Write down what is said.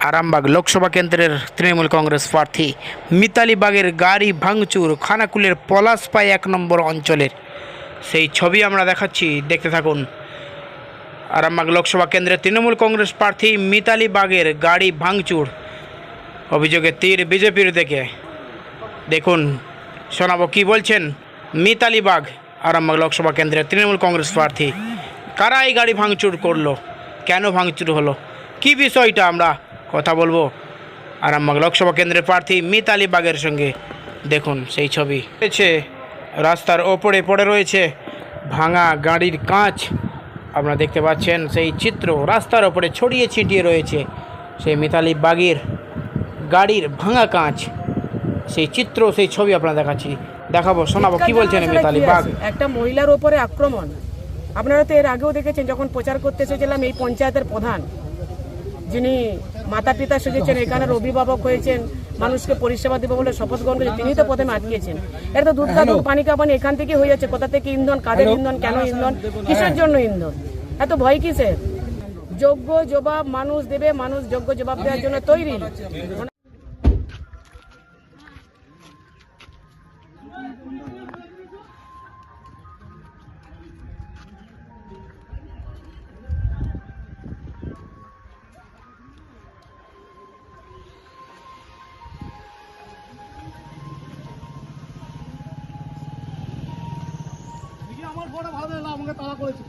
আরামবাগ লোকসভা কেন্দ্রের তৃণমূল কংগ্রেস প্রার্থী মিতালি বাগের গাড়ি ভাঙচুর খানাকুলের পলাশপাই 1 নম্বর অঞ্চলের সেই ছবি আমরা দেখাচ্ছি, দেখতে থাকুন। আরামবাগ লোকসভা কেন্দ্রের তৃণমূল কংগ্রেস প্রার্থী মিতালি বাগের গাড়ি ভাঙচুর অভিযোগে তীর বিজেপির দিকে। দেখুন, শোনাবো কি বলছেন মিতালি বাগ, আরামবাগ লোকসভা কেন্দ্রের তৃণমূল কংগ্রেস প্রার্থী। কারা এই গাড়ি ভাঙচুর করলো, কেন ভাঙচুর হলো, কি বিষয়টা আমরা কথা বলবো আরামবাগ লোকসভা কেন্দ্রের প্রার্থী মিতালি বাগের সঙ্গে। দেখুন সেই ছবি রয়েছে, রাস্তার ওপরে পড়ে রয়েছে ভাঙা গাড়ির কাঁচ, আপনারা দেখতে পাচ্ছেন সেই চিত্র। রাস্তার ওপরে ছড়িয়ে ছিটিয়ে রয়েছে সেই মিতালি বাগের গাড়ির ভাঙা কাঁচ, সেই চিত্র, সেই ছবি আপনারা দেখাবো, শোনাবো কি বলছেন মিতালি বাগ। একটা মহিলার ওপরে আক্রমণ, আপনারা তো এর আগেও দেখেছেন যখন প্রচার করতে এসেছিলাম। এই পঞ্চায়েতের প্রধান যিনি মাতা পিতা সেজেছেন, এখানের অভিভাবক হয়েছেন, মানুষকে পরিষেবা দেবো বলে শপথ গ্রহণ করেছেন, তিনি তো প্রথমে আটকেছেন। এটা তো দুধ কা দুধ পানি কা পানি, এখান থেকে হয়ে যাচ্ছে। কোথা থেকে ইন্ধন, কাদের ইন্ধন, কেন ইন্ধন, কিসের জন্য ইন্ধন, এত ভয় কিসের? যোগ্য জবাব মানুষ দেবে, মানুষ যোগ্য জবাব দেওয়ার জন্য তৈরি। আমার বড় ভালো লাগলো, আমাকে তাড়া করেছে।